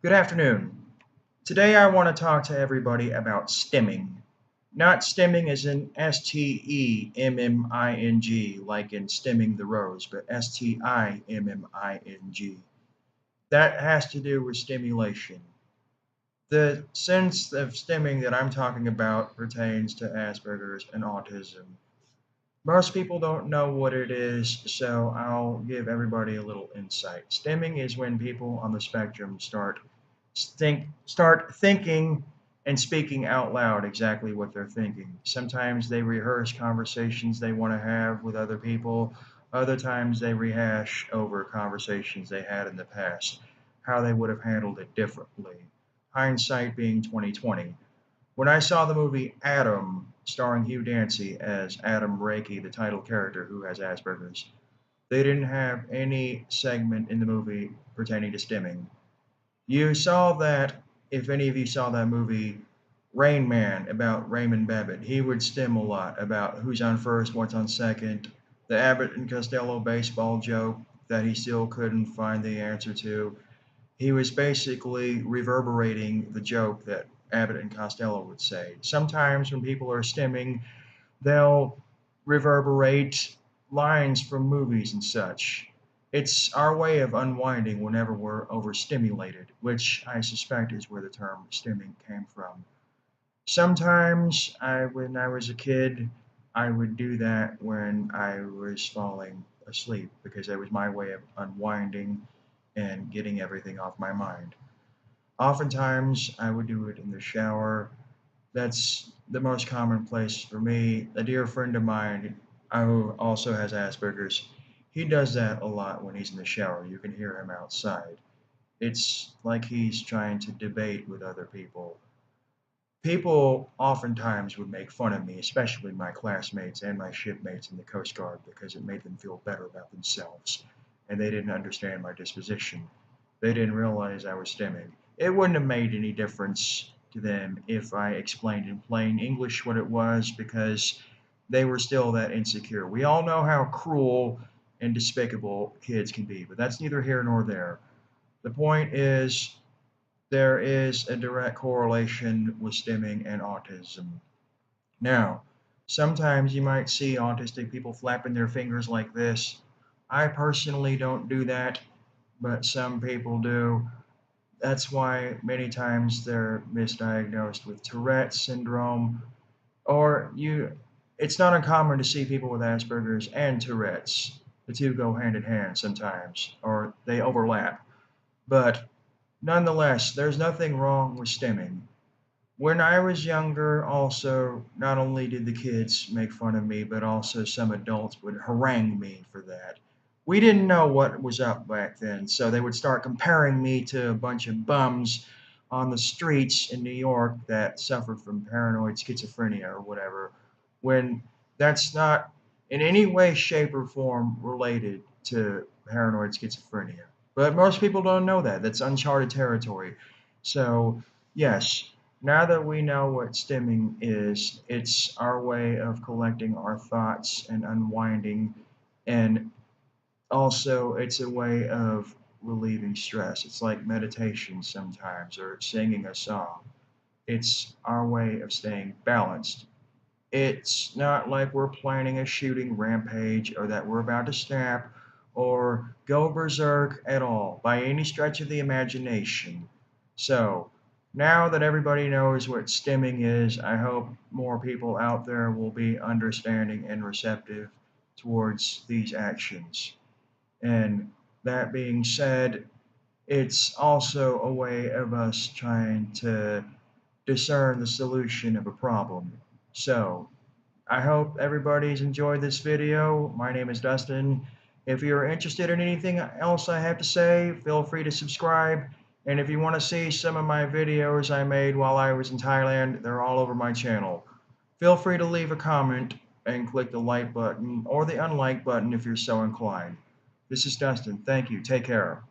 Good afternoon. Today I want to talk to everybody about stimming. Not stimming as in Stemming, like in stimming the rose, but Stimming. That has to do with stimulation. The sense of stimming that I'm talking about pertains to Asperger's and autism. Most people don't know what it is, so I'll give everybody a little insight. Stimming is when people on the spectrum start thinking and speaking out loud exactly what they're thinking. Sometimes they rehearse conversations they want to have with other people. Other times they rehash over conversations they had in the past, how they would have handled it differently. Hindsight being 2020. When I saw the movie Adam, starring Hugh Dancy as Adam Reiki, the title character who has Asperger's, they didn't have any segment in the movie pertaining to stimming. You saw that, if any of you saw that movie, Rain Man, about Raymond Babbitt, he would stim a lot about who's on first, what's on second, the Abbott and Costello baseball joke that he still couldn't find the answer to. He was basically reverberating the joke that Abbott and Costello would say. Sometimes when people are stimming, they'll reverberate lines from movies and such. It's our way of unwinding whenever we're overstimulated, which I suspect is where the term stimming came from. Sometimes, when I was a kid, I would do that when I was falling asleep because it was my way of unwinding and getting everything off my mind. Oftentimes, I would do it in the shower. That's the most common place for me. A dear friend of mine who also has Asperger's, he does that a lot when he's in the shower. You can hear him outside. It's like he's trying to debate with other people. People oftentimes would make fun of me, especially my classmates and my shipmates in the Coast Guard, because it made them feel better about themselves. And they didn't understand my disposition. They didn't realize I was stimming. It wouldn't have made any difference to them if I explained in plain English what it was, because they were still that insecure. We all know how cruel and despicable kids can be, but that's neither here nor there. The point is, there is a direct correlation with stimming and autism. Now, sometimes you might see autistic people flapping their fingers like this. I personally don't do that, but some people do. That's why many times they're misdiagnosed with Tourette's syndrome, or it's not uncommon to see people with Asperger's and Tourette's. The two go hand in hand sometimes, or they overlap. But nonetheless, there's nothing wrong with stimming. When I was younger, also, not only did the kids make fun of me, but also some adults would harangue me for that. We didn't know what was up back then, so they would start comparing me to a bunch of bums on the streets in New York that suffered from paranoid schizophrenia or whatever, when that's not in any way, shape, or form related to paranoid schizophrenia. But most people don't know that. That's uncharted territory. So, yes, now that we know what stimming is, it's our way of collecting our thoughts and unwinding, and also it's a way of relieving stress. It's like meditation sometimes, or singing a song. It's our way of staying balanced. It's not like we're planning a shooting rampage or that we're about to snap or go berserk at all by any stretch of the imagination. So, now that everybody knows what stimming is, I hope more people out there will be understanding and receptive towards these actions. And that being said, it's also a way of us trying to discern the solution of a problem. So, I hope everybody's enjoyed this video. My name is Dustin. If you're interested in anything else I have to say, feel free to subscribe. And if you want to see some of my videos I made while I was in Thailand, they're all over my channel. Feel free to leave a comment and click the like button or the unlike button if you're so inclined. This is Dustin. Thank you. Take care.